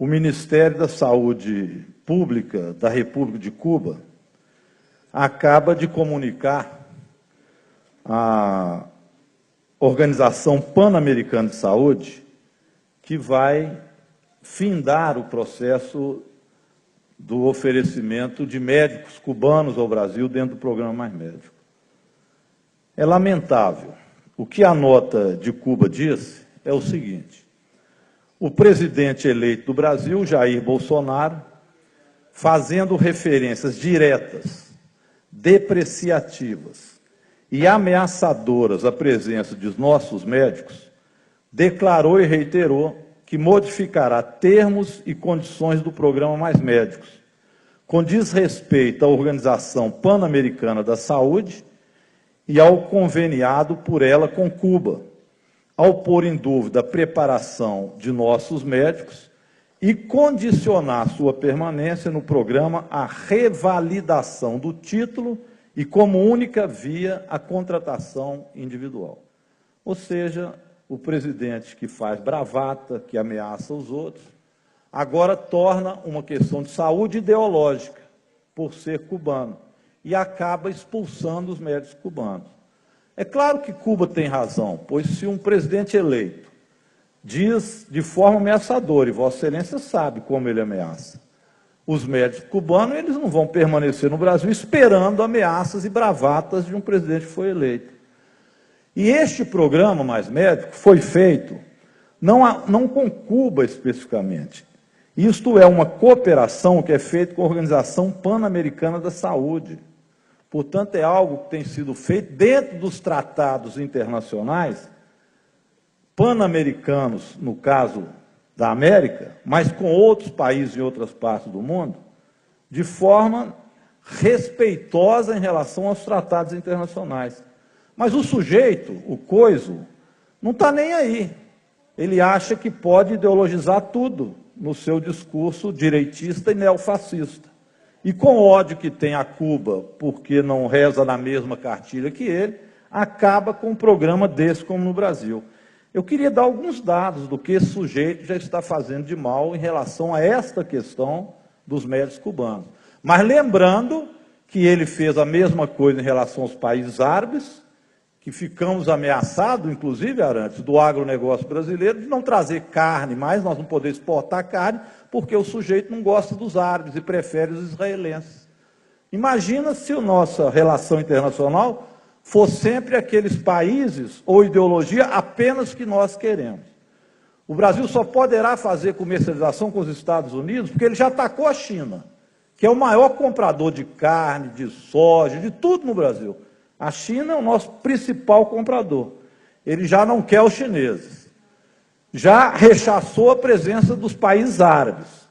o Ministério da Saúde Pública da República de Cuba acaba de comunicar à Organização Pan-Americana de Saúde que vai findar o processo do oferecimento de médicos cubanos ao Brasil dentro do programa Mais Médico. É lamentável. O que a nota de Cuba diz é o seguinte: o presidente eleito do Brasil, Jair Bolsonaro, fazendo referências diretas, depreciativas e ameaçadoras à presença de nossos médicos, declarou e reiterou que modificará termos e condições do programa Mais Médicos, com desrespeito à Organização Pan-Americana da Saúde e ao conveniado por ela com Cuba, ao pôr em dúvida a preparação de nossos médicos e condicionar sua permanência no programa à revalidação do título e como única via a contratação individual. Ou seja, o presidente que faz bravata, que ameaça os outros, agora torna uma questão de saúde ideológica, por ser cubano, e acaba expulsando os médicos cubanos. É claro que Cuba tem razão, pois se um presidente eleito diz de forma ameaçadora, e Vossa Excelência sabe como ele ameaça, os médicos cubanos, eles não vão permanecer no Brasil esperando ameaças e bravatas de um presidente que foi eleito. E este programa Mais Médico foi feito não com Cuba especificamente. Isto é uma cooperação que é feita com a Organização Pan-Americana da Saúde. Portanto, é algo que tem sido feito dentro dos tratados internacionais pan-americanos, no caso da América, mas com outros países em outras partes do mundo, de forma respeitosa em relação aos tratados internacionais. Mas o sujeito, o coiso, não está nem aí. Ele acha que pode ideologizar tudo no seu discurso direitista e neofascista. E com o ódio que tem a Cuba, porque não reza na mesma cartilha que ele, acaba com um programa desse como no Brasil. Eu queria dar alguns dados do que esse sujeito já está fazendo de mal em relação a esta questão dos médicos cubanos. Mas lembrando que ele fez a mesma coisa em relação aos países árabes, que ficamos ameaçados, inclusive, Arantes, do agronegócio brasileiro, de não trazer carne mais, nós não podemos exportar carne, porque o sujeito não gosta dos árabes e prefere os israelenses. Imagina se a nossa relação internacional for sempre aqueles países ou ideologia apenas que nós queremos. O Brasil só poderá fazer comercialização com os Estados Unidos porque ele já atacou a China, que é o maior comprador de carne, de soja, de tudo no Brasil. A China é o nosso principal comprador. Ele já não quer os chineses. Já rechaçou a presença dos países árabes,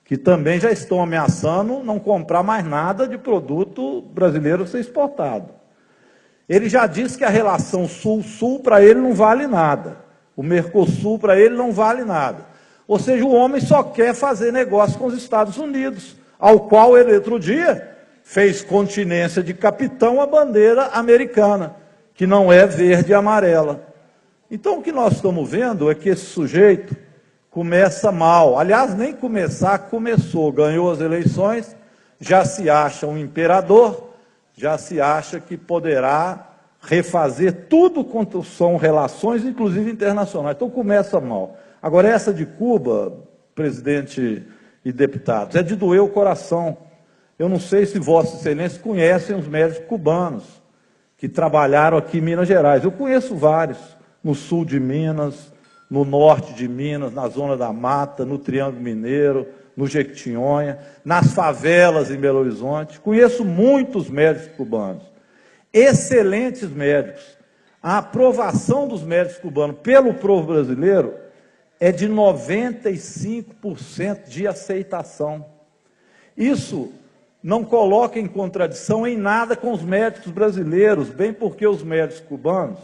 que também já estão ameaçando não comprar mais nada de produto brasileiro ser exportado. Ele já disse que a relação Sul-Sul para ele não vale nada. O Mercosul para ele não vale nada. Ou seja, o homem só quer fazer negócio com os Estados Unidos, ao qual ele, outro dia, fez continência de capitão à bandeira americana, que não é verde e amarela. Então, o que nós estamos vendo é que esse sujeito começa mal. Aliás, nem começar, começou. Ganhou as eleições, já se acha um imperador, já se acha que poderá refazer tudo quanto são relações, inclusive internacionais. Então, começa mal. Agora, essa de Cuba, presidente e deputados, é de doer o coração. Eu não sei se Vossa Excelência conhecem os médicos cubanos que trabalharam aqui em Minas Gerais. Eu conheço vários, no sul de Minas, no norte de Minas, na Zona da Mata, no Triângulo Mineiro, no Jequitinhonha, nas favelas em Belo Horizonte. Conheço muitos médicos cubanos, excelentes médicos. A aprovação dos médicos cubanos pelo povo brasileiro é de 95% de aceitação. Isso não coloca em contradição em nada com os médicos brasileiros, bem porque os médicos cubanos,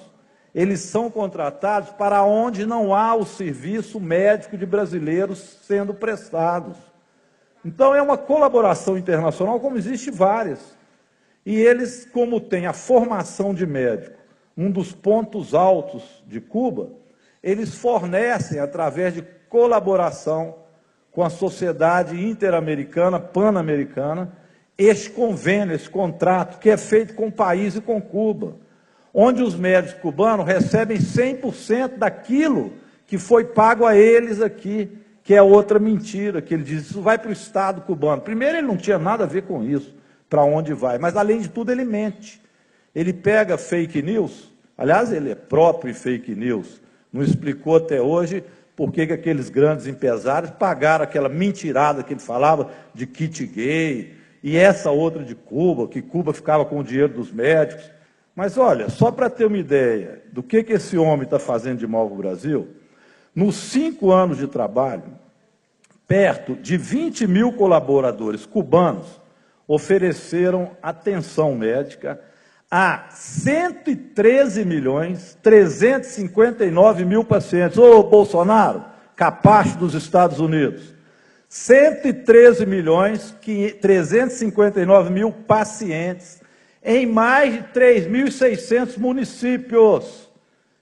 eles são contratados para onde não há o serviço médico de brasileiros sendo prestados. Então, é uma colaboração internacional, como existe várias. E eles, como têm a formação de médico, um dos pontos altos de Cuba, eles fornecem, através de colaboração com a Sociedade Interamericana, Pan-Americana, este convênio, esse contrato, que é feito com o país e com Cuba, onde os médicos cubanos recebem 100% daquilo que foi pago a eles aqui, que é outra mentira, que ele diz, isso vai para o Estado cubano. Primeiro, ele não tinha nada a ver com isso, para onde vai, mas, além de tudo, ele mente. Ele pega fake news, aliás, ele é próprio em fake news, não explicou até hoje por que aqueles grandes empresários pagaram aquela mentirada que ele falava de kit gay, e essa outra de Cuba, que Cuba ficava com o dinheiro dos médicos. Mas, olha, só para ter uma ideia do que esse homem está fazendo de mal para o Brasil, nos 5 anos de trabalho, perto de 20 mil colaboradores cubanos ofereceram atenção médica a 113.359.000 pacientes. Ô, Bolsonaro, capacho dos Estados Unidos. 113.359.000 pacientes em mais de 3.600 municípios.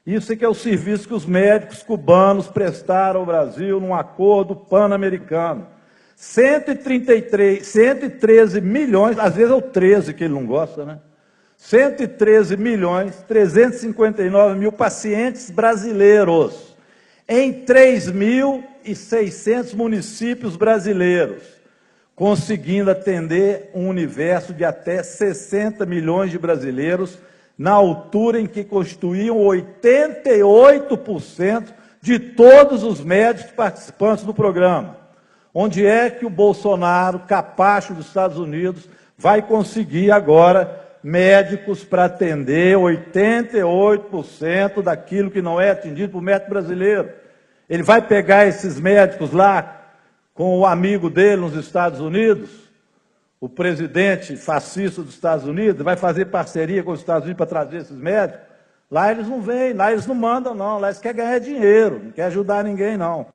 Isso é que é o serviço que os médicos cubanos prestaram ao Brasil num acordo pan-americano. 113 milhões, às vezes é o 13 que ele não gosta, né? 113.359.000 pacientes brasileiros em 3.600 municípios brasileiros, conseguindo atender um universo de até 60 milhões de brasileiros, na altura em que constituíam 88% de todos os médicos participantes do programa. Onde é que o Bolsonaro, capacho dos Estados Unidos, vai conseguir agora médicos para atender 88% daquilo que não é atendido por médico brasileiro? Ele vai pegar esses médicos lá com o amigo dele nos Estados Unidos, o presidente fascista dos Estados Unidos, vai fazer parceria com os Estados Unidos para trazer esses médicos? Lá eles não vêm, lá eles não mandam, não. Lá eles querem ganhar dinheiro, não querem ajudar ninguém, não.